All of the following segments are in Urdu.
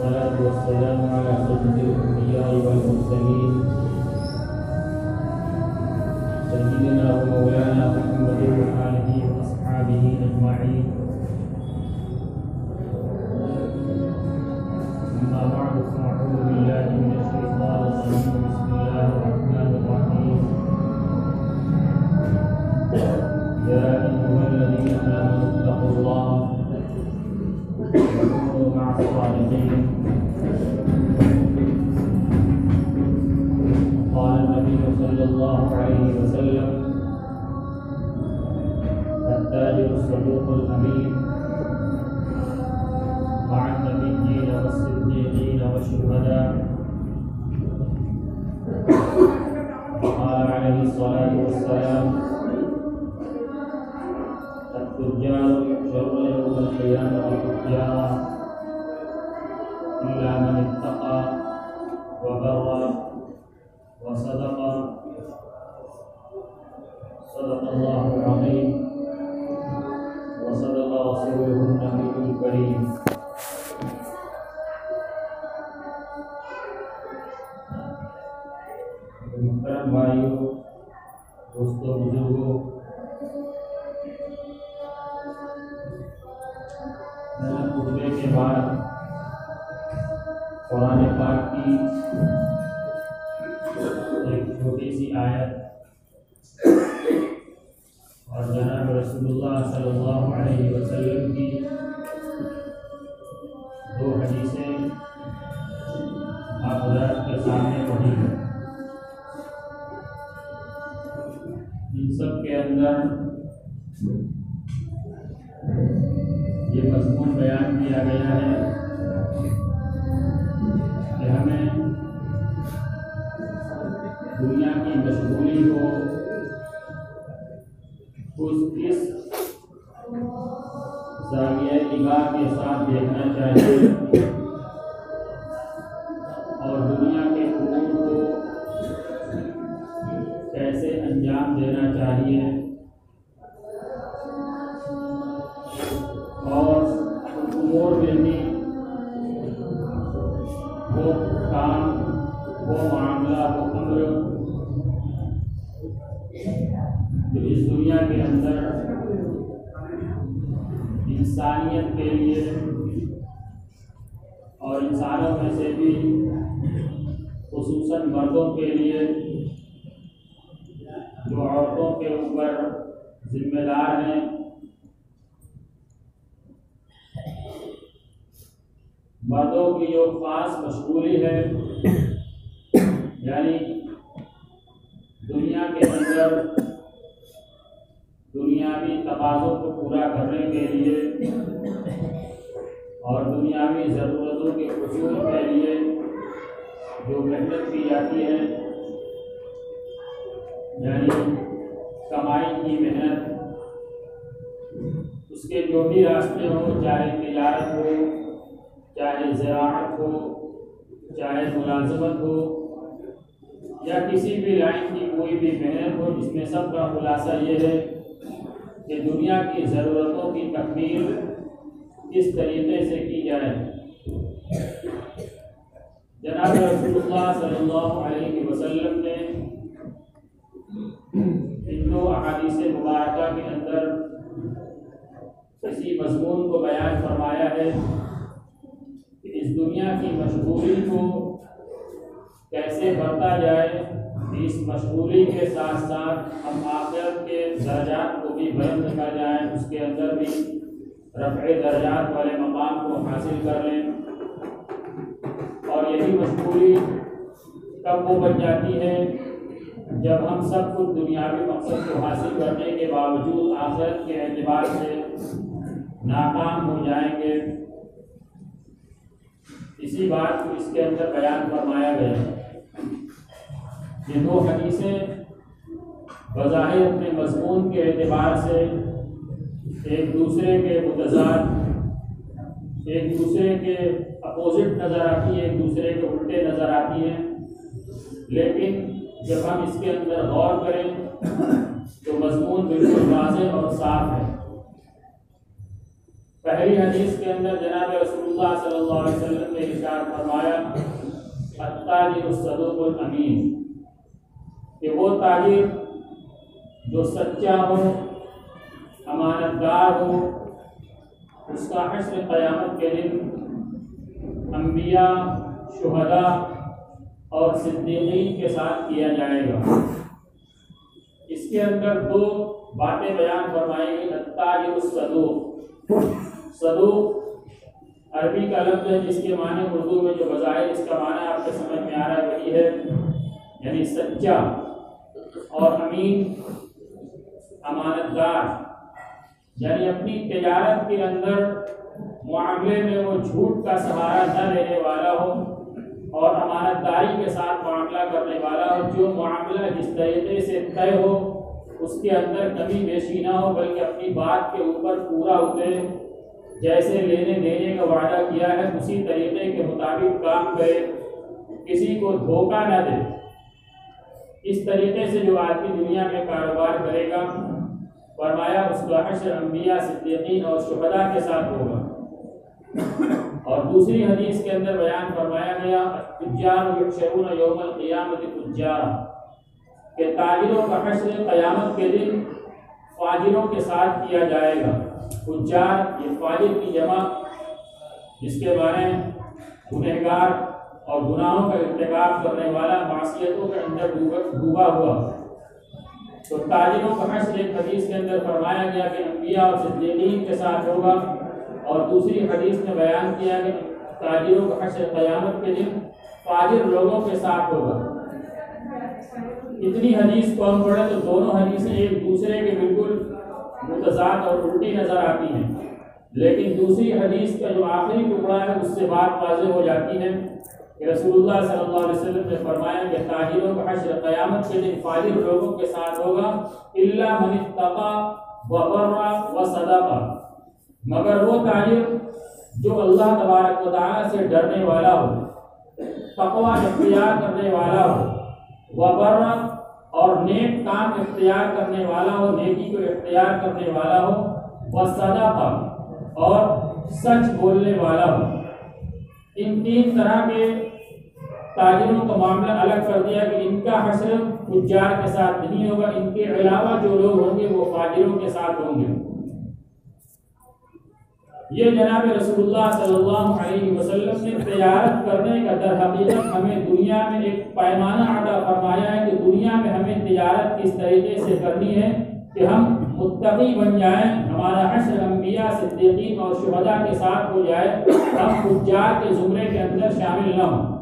والصلاة والسلام على أشرف الأنبياء والمرسلين سيدنا ومولانا محمد وآله وأصحابه أجمعين. أما بعد فأعوذ بالله من الشيطان الرجيم. بسم الله الرحمن الرحيم. يا أيها الذين آمنوا اتقوا الله وكونوا مع الصالحين. قال النبي صلى الله عليه وسلم: التاجر الصدوق الأمين مع النبيين والصديقين والشهداء. قال عليه الصلاة والسلام: التجار يحشرون يوم القيامة تجارا إلا من اتقى وبر وصدق. صدق الله العظيم وصدق رسوله النبي الكريم. محترم بھائیوں، دوستوں، بزرگوں، خطبے کے بعد قرآن پاک کی ایک چھوٹی سی آیت اور جناب رسول اللہ صلی اللہ علیہ وسلم کی دو حدیثیں آپ حضرت کے سامنے پڑھی ہیں. ان سب کے اندر یہ مضمون بیان کیا گیا ہے کہ ہمیں دنیا کی مشغولی کو اس زاویہ نگاہ کے ساتھ دیکھنا چاہیے اور دنیا کے امور کو کیسے انجام دینا چاہیے اور امور میں بھی وہ کام، وہ معاملہ، وہ امر جو اس دنیا کے اندر انسانیت کے لیے اور انسانوں میں سے بھی خصوصاً مردوں کے لیے جو عورتوں کے اوپر ذمہ دار ہیں، مردوں کی جو خاص مشغولی ہے، یعنی دنیا کے اندر دنیاوی تقاضوں کو پورا کرنے کے لیے اور دنیاوی ضرورتوں کے حصول کے لیے جو محنت کی جاتی ہے، یعنی کمائی کی محنت، اس کے جو بھی راستے ہوں، چاہے تجارت ہو، چاہے زراعت ہو، چاہے ملازمت ہو، یا کسی بھی لائن کی کوئی بھی محنت ہو، جس میں سب کا خلاصہ یہ ہے کہ دنیا کی ضرورتوں کی تکمیل کس طریقے سے کی جائے. جناب رسول اللہ صلی اللہ علیہ وسلم نے ان دو احادیث مبارکہ کے اندر اسی مضمون کو بیان فرمایا ہے کہ اس دنیا کی مشغولی کو کیسے برتا جائے، اس مشغولی کے ساتھ ساتھ ہم آخرت کے درجات کو بھی بلند کر جائیں، اس کے اندر بھی رفع درجات والے مقام کو حاصل کر لیں. اور یہی مشغولی کب وہ بن جاتی ہے جب ہم سب کچھ دنیاوی مقصد کو حاصل کرنے کے باوجود آخرت کے اعتبار سے ناکام ہو جائیں گے. اسی بات کو اس کے اندر بیان فرمایا گیا ہے. یہ دو حدیثیں بظاہر اپنے مضمون کے اعتبار سے ایک دوسرے کے متضاد، ایک دوسرے کے اپوزٹ نظر آتی ہیں، ایک دوسرے کے الٹے نظر آتی ہیں، لیکن جب ہم اس کے اندر غور کریں تو مضمون بالکل واضح اور صاف ہے. پہلی حدیث کے اندر جناب رسول اللہ صلی اللہ علیہ وسلم نے ارشاد فرمایا التاجر الصدوق الامین، کہ وہ تاجر جو سچا ہو، امانت دار ہو، اس کا حشر قیامت کے دن انبیاء، شہداء اور صدیقین کے ساتھ کیا جائے گا۔ اس کے اندر دو باتیں بیان فرمائی گئی۔ التاجر الصدوق، صدوق عربی کا لفظ ہے جس کے معنی اردو میں جو بظاہر اس کا معنی آپ کے سمجھ میں آ رہا ہے وہی ہے، یعنی سچا، اور امین امانت دار، یعنی اپنی تجارت کے اندر معاملے میں وہ جھوٹ کا سہارا نہ لینے والا ہو اور امانت داری کے ساتھ معاملہ کرنے والا ہو۔ جو معاملہ جس طریقے سے طے ہو اس کے اندر کمی بیشی نہ ہو، بلکہ اپنی بات کے اوپر پورا اترے، جیسے لینے دینے کا وعدہ کیا ہے اسی طریقے کے مطابق کام کرے، کسی کو دھوکہ نہ دے۔ اس طریقے سے جو آدمی دنیا میں کاروبار کرے گا، فرمایا اس کا حشر انبیاء، صدیقین اور شہداء کے ساتھ ہوگا۔ اور دوسری حدیث کے اندر بیان فرمایا گیا تجار یحشرون یوم القیامت تجارا، کہ تاجروں کا حشر قیامت کے دن فاجروں کے ساتھ کیا جائے گا۔ تجار یہ فاجر کی جمع، جس کے معنی گنہگار اور گناہوں کا ارتکاب کرنے والا، معصیتوں کے اندر ڈوبا ہوا۔ تو تاجروں کا حشر ایک حدیث کے اندر فرمایا گیا کہ انبیاء اور صدیقین کے ساتھ ہوگا، اور دوسری حدیث میں بیان کیا کہ تاجروں کا حشر قیامت کے دن فاجر لوگوں کے ساتھ ہوگا۔ اتنی حدیث کو ہم پڑھیں تو دونوں حدیثیں ایک دوسرے کے بالکل متضاد اور الٹی نظر آتی ہیں، لیکن دوسری حدیث کا جو آخری ٹکڑا ہے اس سے بات واضح ہو جاتی ہے کہ رسول اللہ صلی اللہ علیہ وسلم نے فرمایا کہ تاجروں کا حشر قیامت کے دن فاجر لوگوں کے ساتھ ہوگا، الا من اتقى وبر وصدق، مگر وہ تاجر جو اللہ تبارک و تعالیٰ سے ڈرنے والا ہو، تقوی اختیار کرنے والا ہو، وبر اور نیک کام اختیار کرنے والا ہو، نیکی کو اختیار کرنے والا ہو، وصدق اور سچ بولنے والا ہو۔ ان تین طرح کے تاجروں کا معاملہ الگ کر دیا کہ ان کا حشر تجار کے ساتھ نہیں ہوگا، ان کے علاوہ جو لوگ ہوں گے وہ فاجروں کے ساتھ ہوں گے۔ یہ جناب رسول اللہ صلی اللہ علیہ وسلم نے تجارت کرنے کا در حقیقت ہمیں دنیا میں ایک پیمانہ عطا فرمایا ہے کہ دنیا میں ہمیں تجارت کس طریقے سے کرنی ہے کہ ہم متقی بن جائیں، ہمارا حشر انبیاء، صدیقین اور شہداء کے ساتھ ہو جائے، ہم تجار کے زمرے کے اندر شامل نہ ہوں۔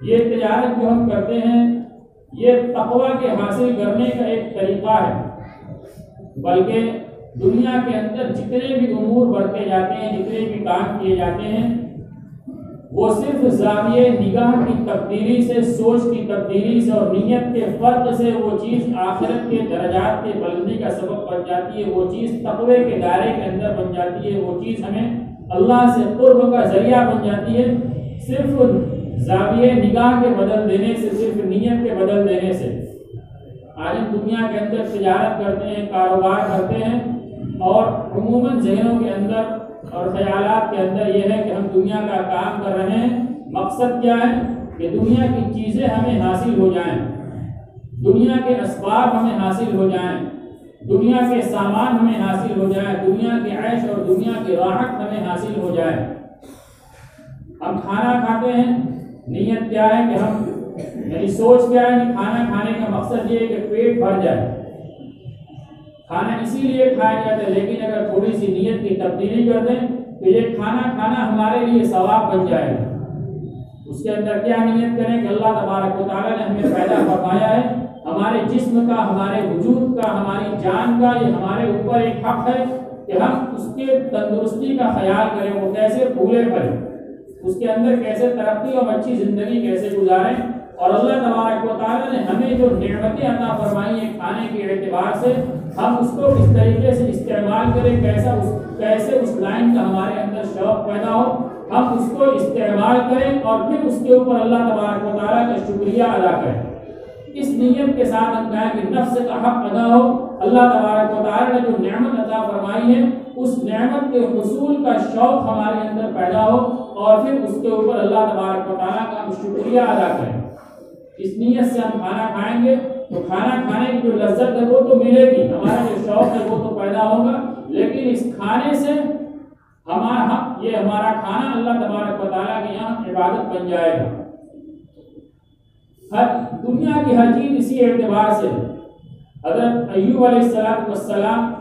یہ تجارت جو ہم کرتے ہیں یہ تقوی کے حاصل کرنے کا ایک طریقہ ہے، بلکہ دنیا کے اندر جتنے بھی امور بڑھتے جاتے ہیں، جتنے بھی کام کیے جاتے ہیں، وہ صرف زاویہ نگاہ کی تبدیلی سے، سوچ کی تبدیلی سے اور نیت کے فرق سے وہ چیز آخرت کے درجات کے بلندی کا سبب بن جاتی ہے، وہ چیز تقوی کے دائرے کے اندر بن جاتی ہے، وہ چیز ہمیں اللہ سے قرب کا ذریعہ بن جاتی ہے، صرف زاویہ نگاہ کے بدل دینے سے، صرف نیت کے بدل دینے سے۔ آج ہم دنیا کے اندر تجارت کرتے ہیں، کاروبار کرتے ہیں، اور عموماً ذہنوں کے اندر اور خیالات کے اندر یہ ہے کہ ہم دنیا کا کام کر رہے ہیں، مقصد کیا ہے کہ دنیا کی چیزیں ہمیں حاصل ہو جائیں، دنیا کے اسباب ہمیں حاصل ہو جائیں، دنیا کے سامان ہمیں حاصل ہو جائیں، دنیا کے عیش اور دنیا کی راحت ہمیں حاصل ہو جائے۔ ہم کھانا کھاتے ہیں، نیت کیا ہے کہ ہم، یعنی سوچ کیا ہے کہ کھانا کھانے کا مقصد یہ ہے کہ پیٹ بھر جائے، کھانا اسی لیے کھایا جاتا ہے، لیکن اگر تھوڑی سی نیت کی تبدیلی کر دیں تو یہ کھانا کھانا ہمارے لیے ثواب بن جائے گا۔ اس کے اندر کیا نیت کریں کہ اللہ تبارک و تعالیٰ نے ہمیں پیدا فرمایا ہے، ہمارے جسم کا، ہمارے وجود کا، ہماری جان کا یہ ہمارے اوپر ایک حق ہے کہ ہم اس کے تندرستی کا خیال کریں، وہ کیسے پھولے پھلیں، اس کے اندر کیسے ترقی اور اچھی زندگی کیسے گزاریں۔ اور اللہ تبارک و تعالیٰ نے ہمیں جو نعمتیں عطا فرمائی ہیں کھانے کے اعتبار سے، ہم اس کو کس طریقے سے استعمال کریں، کیسے اس لائن کا ہمارے اندر شوق پیدا ہو، ہم اس کو استعمال کریں اور پھر اس کے اوپر اللہ تبارک و تعالیٰ کا شکریہ ادا کریں۔ اس نیت کے ساتھ ہم کہیں کہ نفس کا حق ادا ہو، اللہ تبارک و تعالیٰ نے جو نعمت عطا فرمائی ہے اس نعمت کے حصول کا شوق ہمارے اندر پیدا ہو اور پھر اس کے اوپر اللہ تبارک و تعالیٰ کا ہم شکریہ ادا کریں۔ اس نیت سے ہم کھانا کھائیں گے تو کھانا کھانے کی جو لذت ہے وہ تو ملے گی، ہمارا جو شوق ہے وہ تو پیدا ہوگا، لیکن اس کھانے سے ہمارا کھانا اللہ تبارک و تعالیٰ کے یہاں عبادت بن جائے گا۔ دنیا کی ہر چیز اسی اعتبار سے حضرت ایوب علیہ السلام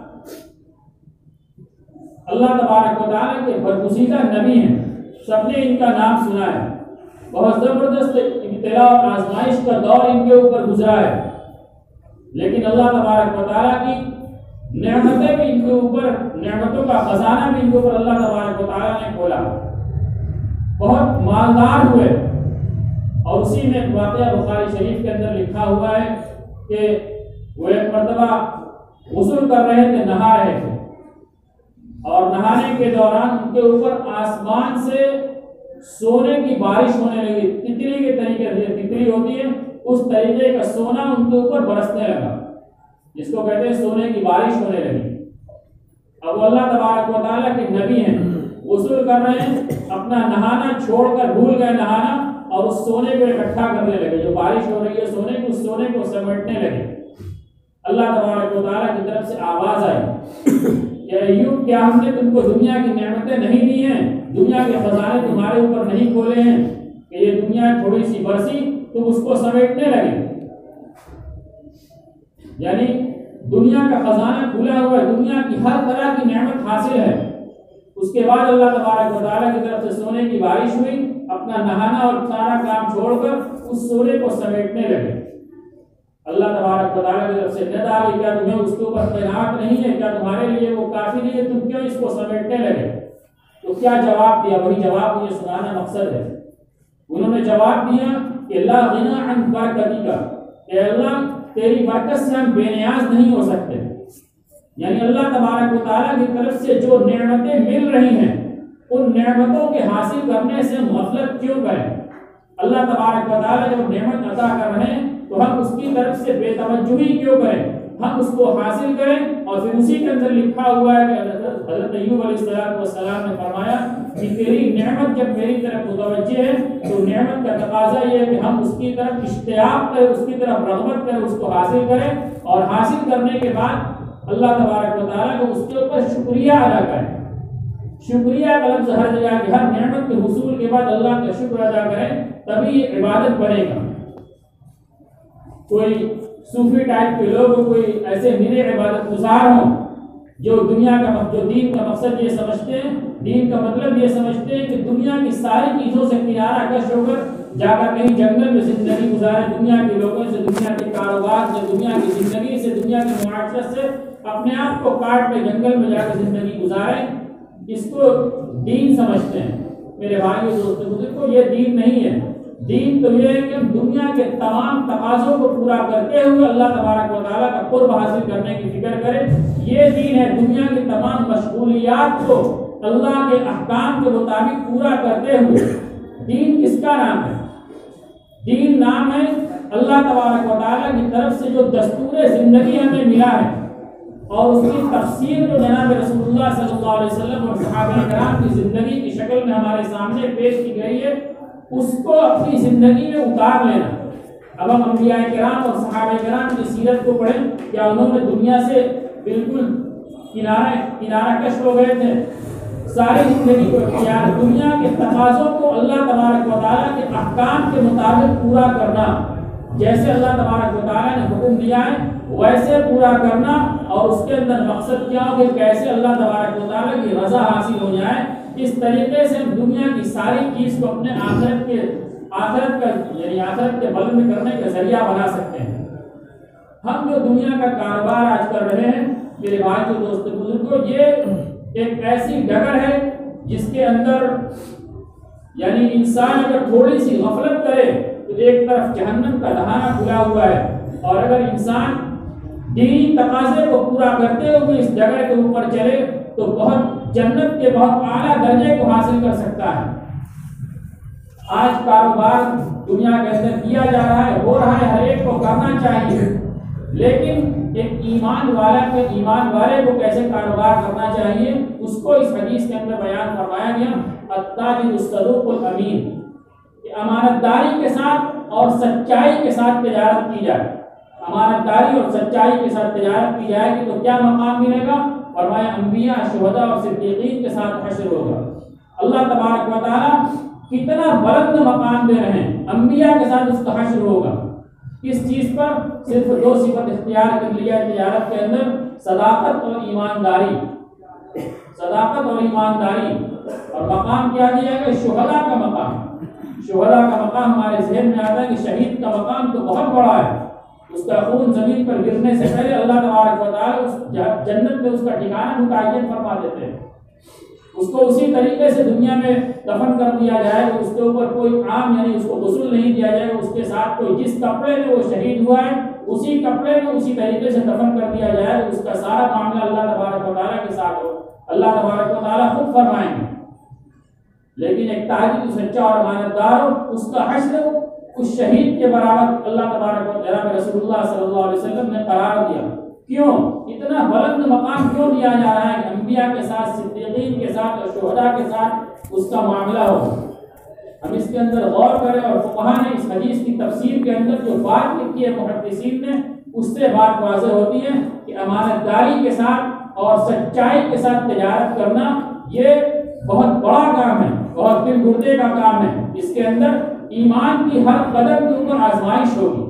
اللہ تبارک و تعالیٰ کے برگزیدہ نبی ہیں، سب نے ان کا نام سنا ہے، بہت زبردست ابتلا اور آزمائش کا دور ان کے اوپر گزرا ہے، لیکن اللہ تبارک و تعالیٰ کی نعمتیں بھی ان کے اوپر، نعمتوں کا خزانہ بھی ان کے اوپر اللہ تبارک و تعالیٰ نے کھولا، بہت مالدار ہوئے۔ اور اسی میں واقعہ بخاری شریف کے اندر لکھا ہوا ہے کہ وہ ایک مرتبہ غسل کر رہے تھے، نہا رہے تھے، اور نہانے کے دوران ان کے اوپر آسمان سے سونے کی بارش ہونے لگی، تتلی کے طریقے سے، تتلی ہوتی ہے اس طریقے کا سونا ان کے اوپر برسنے لگا، جس کو کہتے ہیں سونے کی بارش ہونے لگی۔ اب وہ اللہ تبارک و تعالیٰ کے نبی ہیں، غسل کر رہے ہیں، اپنا نہانا چھوڑ کر بھول گئے نہانا، اور اس سونے کو اکٹھا کرنے لگے، جو بارش ہو رہی ہے سونے کی، اس سونے کو سمیٹنے لگے۔ اللہ تبارک و تعالیٰ کی طرف سے آواز آئی کہ ایوب، کیا ہم نے تم کو دنیا کی نعمتیں نہیں دی ہیں، دنیا کے خزانے تمہارے اوپر نہیں کھولے ہیں کہ یہ دنیا تھوڑی سی برسی تم اس کو سمیٹنے لگے؟ یعنی دنیا کا خزانہ کھلا ہوا ہے، دنیا کی ہر طرح کی نعمت حاصل ہے، اس کے بعد اللہ تبارک و تعالیٰ کی طرف سے سونے کی بارش ہوئی، اپنا نہانا اور سارا کام چھوڑ کر اس سونے کو سمیٹنے لگے۔ اللہ تبارک و تعالیٰ کی طرف سے ند آ گئی، کیا تمہیں اس کے اوپر قناعت نہیں ہے، کیا تمہارے لیے وہ کافی نہیں ہے، تم کیوں اس کو سمیٹنے لگے؟ تو کیا جواب دیا؟ وہی جواب مجھے سنانا مقصد ہے۔ انہوں نے جواب دیا کہ لا غنی عن برکتی کا، کہ اللہ تیری برکت سے ہم بے نیاز نہیں ہو سکتے۔ یعنی اللہ تبارک و تعالیٰ کی طرف سے جو نعمتیں مل رہی ہیں، ان نعمتوں کے حاصل کرنے سے ہم غفلت کیوں کریں؟ اللہ تبارک و تعالیٰ جب نعمت عطا کر رہے ہیں تو ہم اس کی طرف سے بے توجہی کیوں کریں؟ ہم اس کو حاصل کریں۔ اور پھر اسی کے اندر لکھا ہوا ہے کہ حضرت ایوب علیہ السلام نے فرمایا کہ تیری نعمت جب میری طرف متوجہ ہے تو نعمت کا تقاضا یہ ہے کہ ہم اس کی طرف اشتیاق کریں، اس کی طرف رغبت کریں، اس کو حاصل کریں، اور حاصل کرنے کے بعد اللہ تبارک و تعالیٰ کو اس کے اوپر شکریہ ادا کریں۔ شکریہ کا لفظ ہر جگہ کہ ہر نعمت کے حصول کے بعد اللہ کا شکر ادا کریں، تبھی یہ عبادت بنے گا۔ کوئی صوفی ٹائپ کے لوگ، کوئی ایسے نرے عبادت گزار ہوں جو دنیا کا، جو دین کا مقصد یہ سمجھتے ہیں، دین کا مطلب یہ سمجھتے ہیں کہ دنیا کی ساری چیزوں سے کنارہ کش ہو کر جا کر کہیں جنگل میں زندگی گزارے، دنیا کے لوگوں سے، دنیا کے کاروبار سے، دنیا کی زندگی سے، دنیا کی معاشرت سے اپنے آپ کو کاٹ کے جنگل میں جا کر زندگی گزارے، اس کو دین سمجھتے ہیں۔ میرے بھائی دوستوں بزرگوں، یہ دین نہیں ہے۔ دین تو یہ ہے کہ ہم دنیا کے تمام تقاضوں کو پورا کرتے ہوئے اللہ تبارک و تعالیٰ کا قرب حاصل کرنے کی فکر کریں، یہ دین ہے۔ دنیا کی تمام مشغولیات کو اللہ کے احکام کے مطابق پورا کرتے ہوئے، دین کس کا نام ہے؟ دین نام ہے اللہ تبارک و تعالیٰ کی طرف سے جو دستور زندگی ہمیں ملا ہے، اور اس کی تفسیر جو جناب رسول اللہ صلی اللہ علیہ وسلم اور صحابہ کرام کی زندگی کی شکل میں ہمارے سامنے پیش کی گئی ہے، اس کو اپنی زندگی میں اتار لینا۔ اب ہم انبیاء کرام اور صحابہ کرام کی سیرت کو پڑھیں، کیا انہوں نے دنیا سے بالکل کنارہ کش ہو گئے تھے؟ ساری زندگی کو اختیار، دنیا کے تقاضوں کو اللہ تبارک و تعالیٰ کے احکام کے مطابق پورا کرنا، جیسے اللہ تبارک و تعالیٰ نے حکم دیا ہے ویسے پورا کرنا، اور اس کے اندر مقصد کیا ہو کہ کیسے اللہ تبارک و تعالیٰ کی رضا حاصل ہو جائے۔ اس طریقے سے ہم دنیا کی ساری چیز کو اپنے آخرت کے بلند کرنے کا ذریعہ بنا سکتے ہیں۔ ہم جو دنیا کا کاروبار آج کر رہے ہیں، میرے بھائی جو دوست بزرگوں، یہ ایک ایسی ڈگر ہے جس کے اندر یعنی انسان اگر تھوڑی سی غفلت کرے تو ایک طرف جہنم کا دہانہ کھلا ہوا ہے، اور اگر انسان دینی تقاضے کو پورا کرتے ہوئے اس جگہ کے اوپر چلے تو بہت جنت کے بہت اعلیٰ درجے کو حاصل کر سکتا ہے۔ آج کاروبار دنیا کے اندر کیا جا رہا ہے، ہو رہا ہے، ہر ایک کو کرنا چاہیے، لیکن ایک ایمان والے کو کیسے کاروبار کرنا چاہیے اس کو اس حدیث کے اندر بیان فرمایا گیا۔ التاجر الصدوق الامین، کہ امانت داری کے ساتھ اور سچائی کے ساتھ تجارت کی جائے، امانت داری اور سچائی کے ساتھ تجارت کی جائے گی تو کیا مقام ملے گا؟ فرمایا انبیاء، شہداء اور صدیقین کے ساتھ حشر ہوگا۔ اللہ تبارک و تعالیٰ کتنا بلند مقام دے رہے ہیں، انبیاء کے ساتھ اس کا حشر ہوگا۔ کس چیز پر؟ صرف دو صفت اختیار کر لیا ہے تجارت کے اندر، صداقت اور ایمانداری، صداقت اور ایمانداری۔ اور مقام کیا دیا ہے؟ شہداء کا مقام۔ شہداء کا مقام ہمارے ذہن میں آتا ہے کہ شہید کا مقام تو بہت بڑا ہے، اس کا خون زمین پر گرنے سے پہلے اللہ تبارک و تعالیٰ اس جنت میں اس کا ٹھکانہ متعین فرما دیتے ہیں۔ اس کو اسی طریقے سے دنیا میں دفن کر دیا جائے گا، اس کے اوپر کوئی عام یعنی اس کو غسل نہیں دیا جائے گا، اس کے ساتھ کوئی جس کپڑے میں وہ شہید ہوا ہے اسی کپڑے میں اسی طریقے سے دفن کر دیا جائے گا، اس کا سارا معاملہ اللہ تبارک و تعالیٰ کے ساتھ ہو، اللہ تبارک و تعالیٰ خود فرمائیں گے۔ لیکن ایک تاجر سچا اور امانتدار ہو، اس کا حشر اس شہید کے برابر اللہ تبارک و تعالیٰ رسول اللہ صلی اللہ علیہ وسلم نے قرار دیا۔ کیوں اتنا بلند مقام کیوں دیا جا رہا ہے کہ انبیاء کے ساتھ، صدیقین کے ساتھ اور شہداء کے ساتھ اس کا معاملہ ہو؟ ہم اس کے اندر غور کریں، اور فقہا نے اس حدیث کی تفسیر کے اندر جو بات لکھی ہے محدثین نے، اس سے بات واضح ہوتی ہے کہ امانت داری کے ساتھ اور سچائی کے ساتھ تجارت کرنا یہ بہت بڑا کام ہے، بہت دل گردے کا کام ہے۔ اس کے اندر ایمان کی ہر قدم کے اوپر آزمائش ہوگی،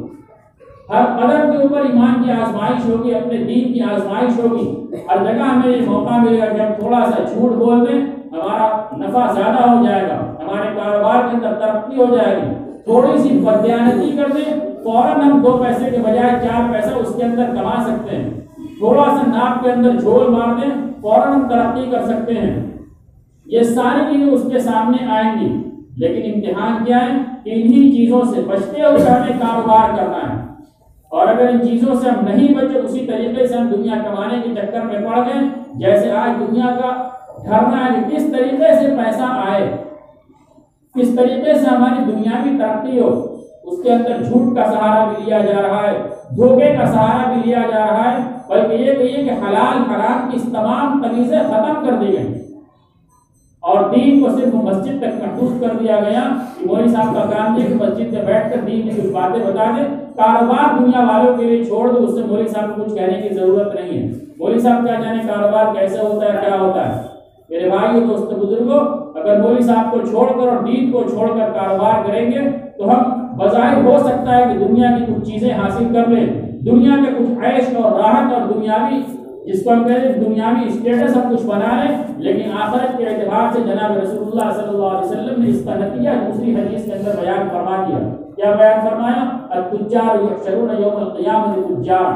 ہر قدم کے اوپر ایمان کی آزمائش ہوگی، اپنے دین کی آزمائش ہوگی۔ ہر جگہ ہمیں یہ موقع ملے گا کہ ہم تھوڑا سا جھوٹ بول دیں، ہمارا نفع زیادہ ہو جائے گا، ہمارے کاروبار کے اندر ترقی ہو جائے گی۔ تھوڑی سی بددیانتی کر دیں، فوراً ہم 2 پیسے کے بجائے 4 پیسہ اس کے اندر کما سکتے ہیں۔ تھوڑا سا ناک کے اندر جھول مار دیں، فوراً ہم ترقی کر سکتے ہیں۔ یہ ساری چیزیں اس کے سامنے آئیں گی، لیکن امتحان کیا ہے کہ انہی چیزوں سے بچتے ہوئے ہمیں کاروبار کرنا ہے۔ اور اگر ان چیزوں سے ہم نہیں بچے، اسی طریقے سے ہم دنیا کمانے کے چکر میں پڑ گئے، جیسے آج دنیا کا دھرنا ہے کہ کس طریقے سے پیسہ آئے، کس طریقے سے ہماری دنیاوی ترقی ہو، اس کے اندر جھوٹ کا سہارا بھی لیا جا رہا ہے، دھوکے کا سہارا بھی لیا جا رہا ہے، بلکہ یہ کہیے کہ حلال حرام کی اس تمام تمیزیں ختم کر دی گئی اور دین کو صرف مسجد تک محدود کر دیا گیا کہ مولوی صاحب کا کام یہ کہ مسجد میں بیٹھ کر دین کی کچھ باتیں بتا دیں، کاروبار دنیا والوں کے لیے چھوڑ دو، اس سے مولوی صاحب کو کچھ کہنے کی ضرورت نہیں ہے۔ مولوی صاحب کیا جانے کاروبار کیسے ہوتا ہے، کیا ہوتا ہے۔ میرے بھائیو، دوستو، بزرگوں، اگر مولوی صاحب کو چھوڑ کر اور دین کو چھوڑ کر کاروبار کریں گے تو ہم بظاہر ہو سکتا ہے کہ دنیا کی کچھ چیزیں حاصل کر لیں، دنیا میں کچھ عیش اور راحت اور دنیاوی جس کو ہم کہتے ہیں دنیاوی اسٹیٹس ہم کچھ بنا لیں، لیکن آخرت کے اعتبار سے جناب رسول اللہ صلی اللہ علیہ وسلم نے اس کا نتیجہ دوسری حدیث کے اندر بیان فرما دیا۔ کیا بیان فرمایا؟ التجار یحشرون یوم القیامۃ تجار،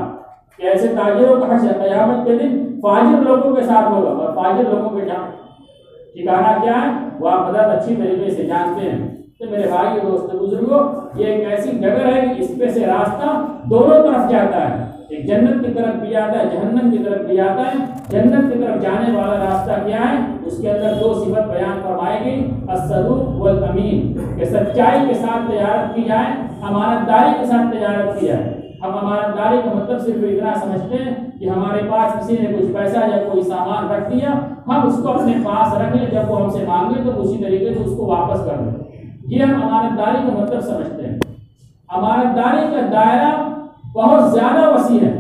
کہ ایسے تاجروں کا حشر قیامت کے دن فاجر لوگوں کے ساتھ ہوگا، اور فاجر لوگوں کے ٹھکانہ کیا ہے وہ آپ بہت اچھی طریقے سے جانتے ہیں۔ تو میرے بھائی دوستو بزرگوں، یہ ایک ایسی جگہ ہے کہ اس پہ سے راستہ دونوں طرف جاتا ہے، ایک جنت کی طرف بھی جاتا ہے، جہنم کی طرف بھی جاتا ہے۔ جنت کی طرف جانے والا راستہ کیا ہے؟ اس کے اندر 2 صفت بیان فرمائے گی، الصدوق والامین، کہ سچائی کے ساتھ تجارت کی جائے، امانت داری کے ساتھ تجارت کی جائے۔ ہم امانت داری کا مطلب صرف اتنا سمجھتے ہیں کہ ہمارے پاس کسی نے کچھ پیسہ یا کوئی سامان رکھ دیا، ہم اس کو اپنے پاس رکھ لیں، جب وہ ہم سے مانگے تو اسی طریقے سے اس کو واپس کر دیں، یہ ہم امانت داری کا مطلب سمجھتے ہیں۔ امانت داری کا دائرہ بہت زیادہ وسیع ہے۔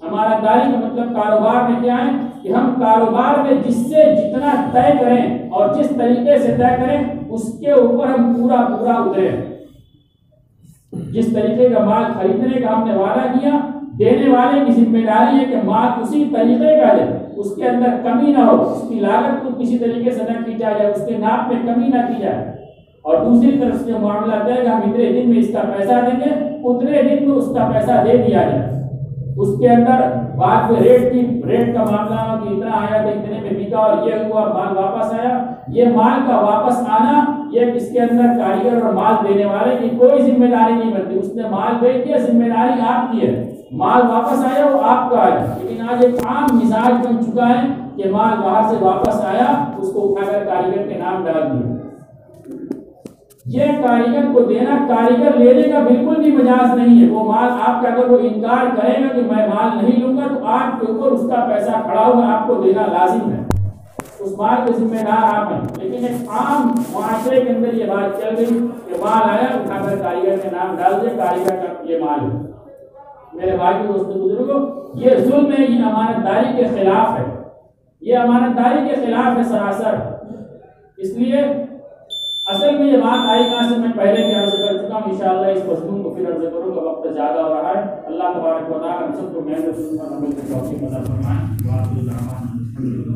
امانت داری کا مطلب کاروبار میں کیا ہے کہ ہم کاروبار میں جس سے جتنا طے کریں اور جس طریقے سے طے کریں اس کے اوپر ہم پورا اتریں۔ جس طریقے کا مال خریدنے کا ہم نے وعدہ کیا، دینے والے کی ذمہ داری ہے کہ مال اسی طریقے کا دے، اس کے اندر کمی نہ ہو، اس کی لاگت کو کسی طریقے سے نہ کی جائے، اس کے ناپ میں کمی نہ کی جائے۔ اور دوسری طرف سے معاملہ طے کہ ہم اتنے دن میں اس کا پیسہ دیں گے، اتنے دن میں اس کا پیسہ دے دیا جائے۔ اس کے اندر بعد میں ریٹ کا معاملہ ہو کہ اتنا آیا تو اتنے میں بکا اور یہ ہوا، مال واپس آیا۔ یہ مال کا واپس آنا، یہ اس کے اندر کاریگر اور مال دینے والے کی کوئی ذمہ داری نہیں بنتی۔ اس نے مال بیچ دیا، ذمہ داری آپ کی ہے، مال واپس آیا وہ آپ کا ہے۔ لیکن آج ایک عام مزاج بن چکا ہے کہ مال باہر سے واپس آیا، اس کو اٹھا کر کاریگر کے نام ڈال دیا۔ یہ کاریگر کو دینا، کاریگر لینے کا بالکل بھی مجاز نہیں ہے۔ وہ مال آپ کا اگر وہ انکار کرے گا کہ میں مال نہیں لوں گا تو آپ کے اوپر اس کا پیسہ کھڑا ہوگا، آپ کو دینا لازم ہے، اس مال کے ذمہ دار آپ ہیں۔ لیکن ایک عام معاشرے کے اندر یہ بات چل گئی کہ مال آیا اٹھا کر کاریگر کے نام ڈال دے، کاریگر کا یہ مال ہے۔ میرے بھائی دوستوں بزرگوں، یہ ظلم ہے، یہ امانت داری کے خلاف ہے، یہ امانت داری کے خلاف ہے سراسر۔ اس لیے اصل میں یہ بات آئی کہاں سے، میں پہلے بھی عرض کر چکا ہوں، انشاءاللہ اس مضمون کو پھر عرض کروں گا، وقت زیادہ ہو رہا ہے۔ اللہ تبارک و تعالیٰ ہم سب کو محنت عمل کی توفیق عطا فرمائے۔